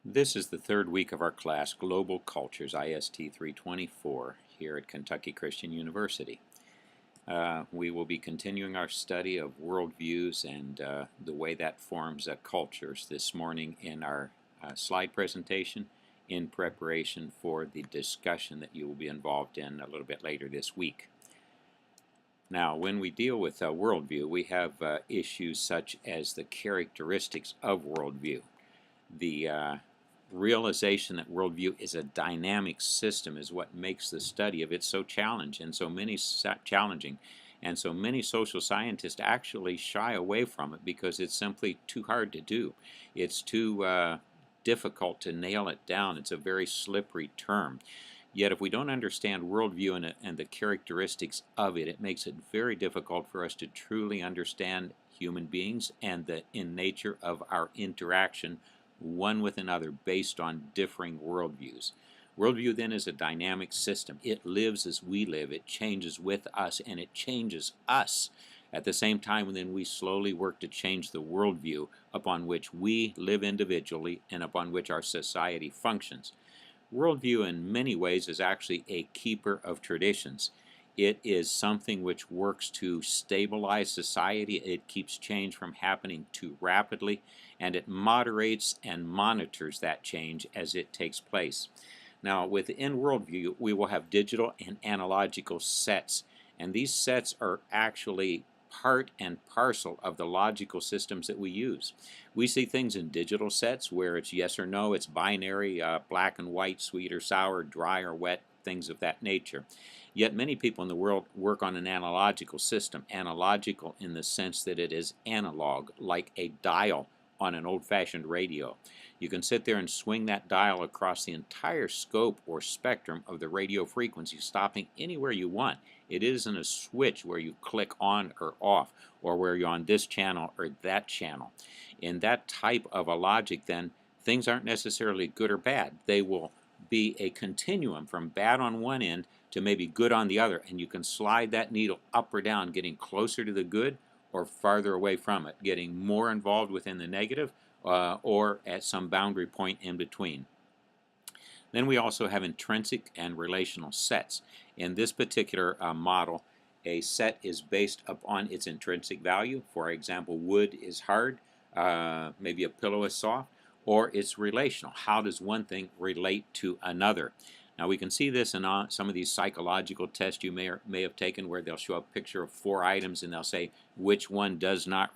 This is the third week of our class, Global Cultures, IST 324, here at Kentucky Christian University. We will be continuing our study of worldviews and the way that forms cultures this morning in our slide presentation in preparation for the discussion that you will be involved in a little bit later this week. Now, when we deal with worldview, we have issues such as the characteristics of worldview. The realization that worldview is a dynamic system is what makes the study of it so challenging and so many social scientists actually shy away from it because it's simply too hard to do. It's too difficult to nail it down. It's a very slippery term. Yet if we don't understand worldview and the characteristics of it, it makes it very difficult for us to truly understand human beings and the in nature of our interaction one with another based on differing worldviews. Worldview then is a dynamic system. It lives as we live. It changes with us, and it changes us. At the same time, then we slowly work to change the worldview upon which we live individually and upon which our society functions. Worldview in many ways is actually a keeper of traditions. It is something which works to stabilize society. It keeps change from happening too rapidly, and it moderates and monitors that change as it takes place. Now, within worldview, we will have digital and analogical sets, and these sets are actually part and parcel of the logical systems that we use. We see things in digital sets where it's yes or no, it's binary, black and white, sweet or sour, dry or wet, things of that nature. Yet many people in the world work on an analogical system, analogical in the sense that it is analog, like a dial on an old-fashioned radio. You can sit there and swing that dial across the entire scope or spectrum of the radio frequency, stopping anywhere you want. It isn't a switch where you click on or off, or where you're on this channel or that channel. In that type of a logic, then, things aren't necessarily good or bad. They will be a continuum from bad on one end to maybe good on the other, and you can slide that needle up or down, getting closer to the good or farther away from it, getting more involved within the negative or at some boundary point in between. Then we also have intrinsic and relational sets. In this particular model, a set is based upon its intrinsic value. For example, wood is hard, maybe a pillow is soft, or it's relational. How does one thing relate to another? Now we can see this in some of these psychological tests you may have taken where they'll show a picture of 4 items and they'll say which one does not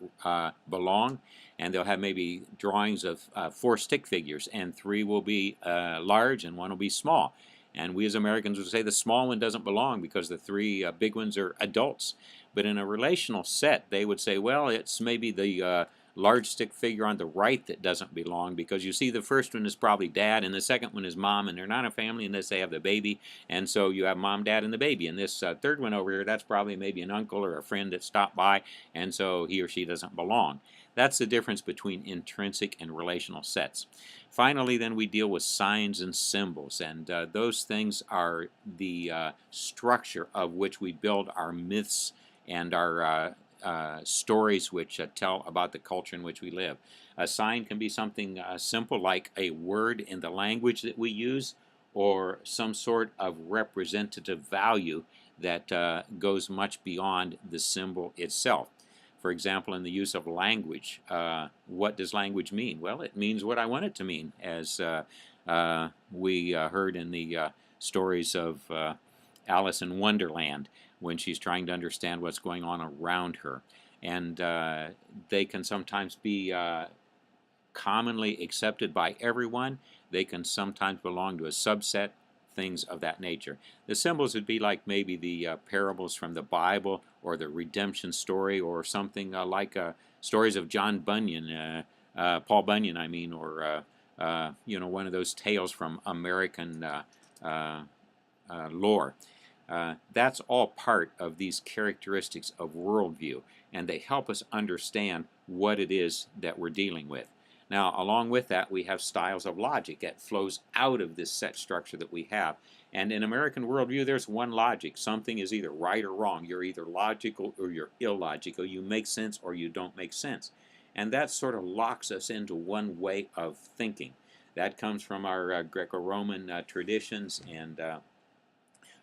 belong, and they'll have maybe drawings of 4 stick figures, and 3 will be large and 1 will be small. And we as Americans would say the small one doesn't belong because the 3 big ones are adults. But in a relational set, they would say, well, it's maybe the large stick figure on the right that doesn't belong, because you see the first one is probably dad and the second one is mom, and they're not a family unless they have the baby, and so you have mom, dad, and the baby. And this third one over here, that's probably maybe an uncle or a friend that stopped by, and so he or she doesn't belong. That's the difference between intrinsic and relational sets. Finally, then, we deal with signs and symbols, and those things are the structure of which we build our myths and our stories which tell about the culture in which we live. A sign can be something simple like a word in the language that we use, or some sort of representative value that goes much beyond the symbol itself. For example, in the use of language, what does language mean? Well, it means what I want it to mean, as we heard in the stories of Alice in Wonderland, when she's trying to understand what's going on around her. And they can sometimes be commonly accepted by everyone. They can sometimes belong to a subset, things of that nature. The symbols would be like maybe the parables from the Bible, or the redemption story, or something like stories of John Bunyan, Paul Bunyan, I mean, or one of those tales from American lore. That's all part of these characteristics of worldview, and they help us understand what it is that we're dealing with. Now, along with that, we have styles of logic that flows out of this set structure that we have. And in American worldview, there's one logic. Something is either right or wrong. You're either logical or you're illogical. You make sense or you don't make sense. And that sort of locks us into one way of thinking. That comes from our Greco-Roman traditions and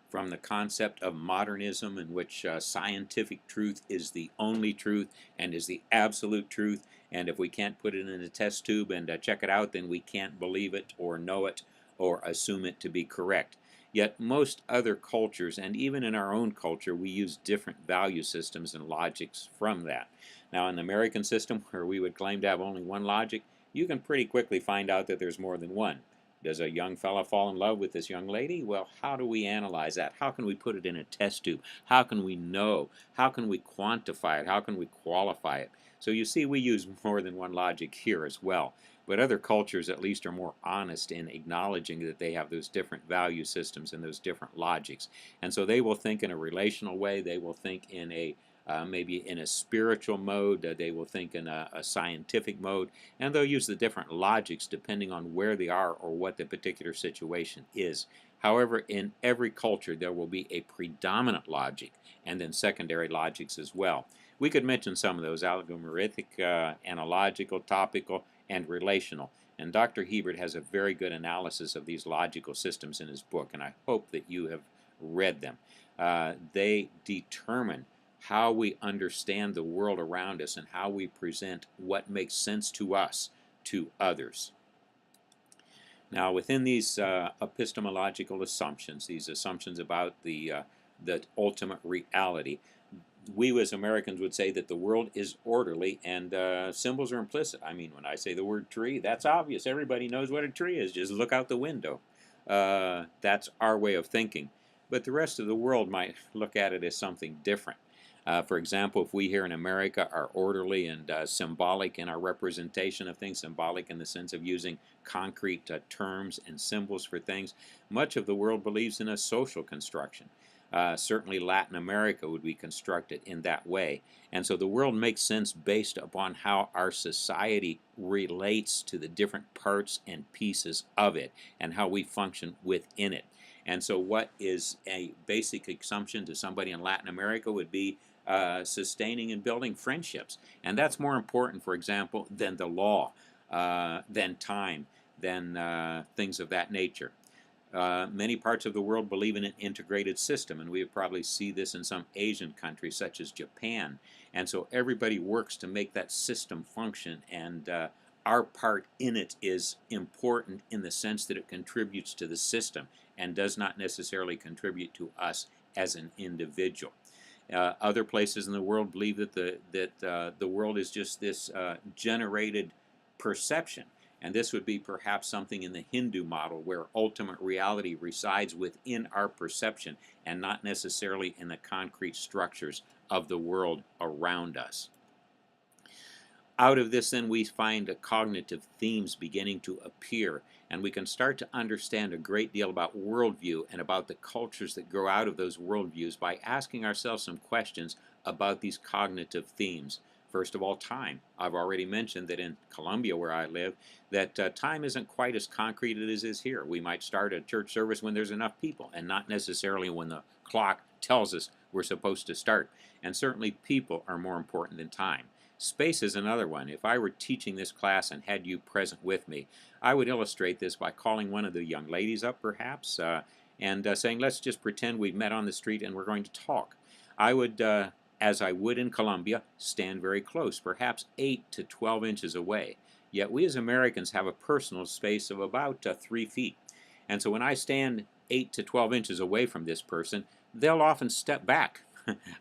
from the concept of modernism, in which scientific truth is the only truth and is the absolute truth. And if we can't put it in a test tube and check it out, then we can't believe it or know it or assume it to be correct. Yet most other cultures, and even in our own culture, we use different value systems and logics from that. Now, in the American system, where we would claim to have only one logic, you can pretty quickly find out that there's more than one. Does a young fella fall in love with this young lady? Well, how do we analyze that? How can we put it in a test tube? How can we know? How can we quantify it? How can we qualify it? So you see, we use more than one logic here as well. But other cultures at least are more honest in acknowledging that they have those different value systems and those different logics. And so they will think in a relational way. They will think in a maybe in a spiritual mode. They will think in a scientific mode, and they'll use the different logics depending on where they are or what the particular situation is. However, in every culture there will be a predominant logic and then secondary logics as well. We could mention some of those: algorithmic, analogical, topical, and relational. And Dr. Hebert has a very good analysis of these logical systems in his book, and I hope that you have read them. They determine how we understand the world around us and how we present what makes sense to us to others. Now, within these epistemological assumptions, these assumptions about the ultimate reality, we as Americans would say that the world is orderly and symbols are implicit. I mean, when I say the word tree, that's obvious. Everybody knows what a tree is. Just look out the window. That's our way of thinking. But the rest of the world might look at it as something different. For example, if we here in America are orderly and symbolic in our representation of things, symbolic in the sense of using concrete terms and symbols for things, much of the world believes in a social construction. Certainly Latin America would be constructed in that way. And so the world makes sense based upon how our society relates to the different parts and pieces of it and how we function within it. And so what is a basic assumption to somebody in Latin America would be sustaining and building friendships. And that's more important, for example, than the law, than time, than things of that nature. Many parts of the world believe in an integrated system, and we probably see this in some Asian countries such as Japan. And so everybody works to make that system function, and our part in it is important in the sense that it contributes to the system and does not necessarily contribute to us as an individual. Other places in the world believe that the world is just this generated perception. And this would be perhaps something in the Hindu model where ultimate reality resides within our perception and not necessarily in the concrete structures of the world around us. Out of this, then, we find cognitive themes beginning to appear, and we can start to understand a great deal about worldview and about the cultures that grow out of those worldviews by asking ourselves some questions about these cognitive themes. First of all, time. I've already mentioned that in Colombia, where I live, that time isn't quite as concrete as it is here. We might start a church service when there's enough people, and not necessarily when the clock tells us we're supposed to start. And certainly people are more important than time. Space is another one. If I were teaching this class and had you present with me, I would illustrate this by calling one of the young ladies up, perhaps, and saying, let's just pretend we've met on the street and we're going to talk. I would, as I would in Colombia, stand very close, perhaps 8 to 12 inches away. Yet we as Americans have a personal space of about 3 feet. And so when I stand 8 to 12 inches away from this person, they'll often step back.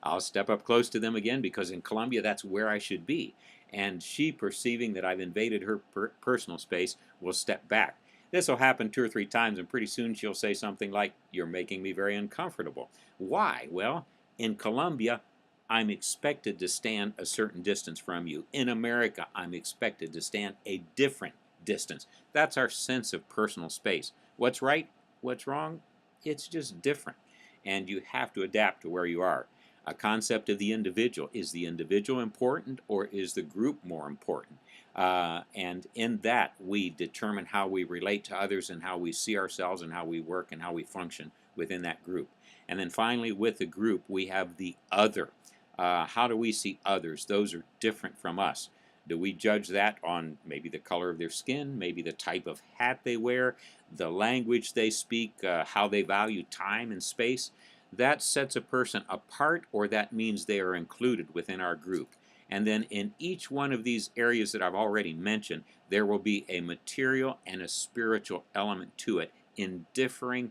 I'll step up close to them again because in Colombia that's where I should be. And she, perceiving that I've invaded her personal space, will step back. This will happen 2 or 3 times, and pretty soon she'll say something like, "You're making me very uncomfortable." Why? Well, in Colombia, I'm expected to stand a certain distance from you. In America, I'm expected to stand a different distance. That's our sense of personal space. What's right? What's wrong? It's just different. And you have to adapt to where you are. A concept of the individual. Is the individual important or is the group more important? And in that, we determine how we relate to others and how we see ourselves and how we work and how we function within that group. And then finally, with the group, we have the other. How do we see others? Those are different from us. Do we judge that on maybe the color of their skin, maybe the type of hat they wear, the language they speak, how they value time and space? That sets a person apart, or that means they are included within our group. And then in each one of these areas that I've already mentioned, there will be a material and a spiritual element to it in differing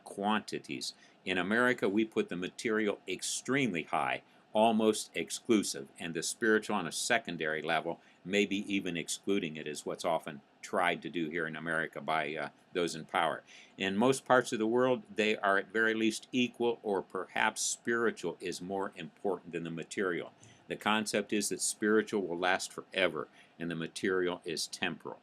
quantities. In America, we put the material extremely high, almost exclusive, and the spiritual on a secondary level, maybe even excluding it, is what's often tried to do here in America by those in power. In most parts of the world, they are at very least equal, or perhaps spiritual is more important than the material. The concept is that spiritual will last forever and the material is temporal.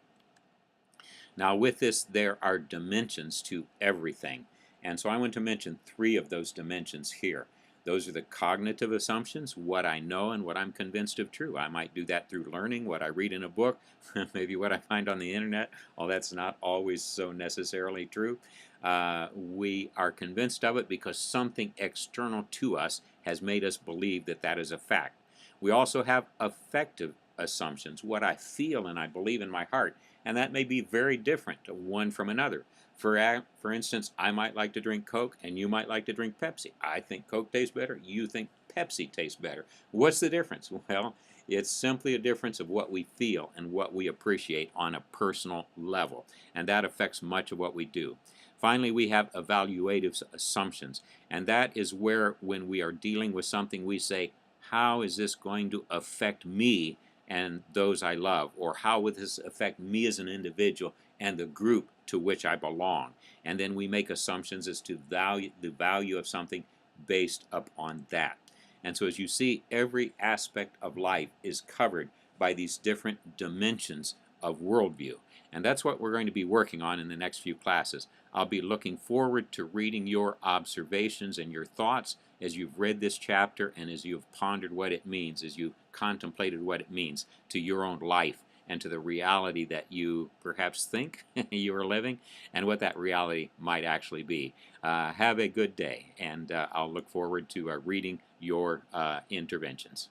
Now, with this, there are dimensions to everything. And so I want to mention three of those dimensions here. Those are the cognitive assumptions, what I know and what I'm convinced of true. I might do that through learning, what I read in a book, maybe what I find on the internet. All that's not always so necessarily true. We are convinced of it because something external to us has made us believe that that is a fact. We also have affective assumptions, what I feel and I believe in my heart, and that may be very different one from another. For instance, I might like to drink Coke and you might like to drink Pepsi. I think Coke tastes better, you think Pepsi tastes better. What's the difference? Well, it's simply a difference of what we feel and what we appreciate on a personal level, and that affects much of what we do. Finally, we have evaluative assumptions, and that is where, when we are dealing with something, we say, how is this going to affect me and those I love? Or how will this affect me as an individual and the group to which I belong? And then we make assumptions as to the value of something based upon that. And so as you see, every aspect of life is covered by these different dimensions of worldview. And that's what we're going to be working on in the next few classes. I'll be looking forward to reading your observations and your thoughts as you've read this chapter and as you've pondered what it means, as you've contemplated what it means to your own life and to the reality that you perhaps think you are living and what that reality might actually be. Have a good day, and I'll look forward to reading your interventions.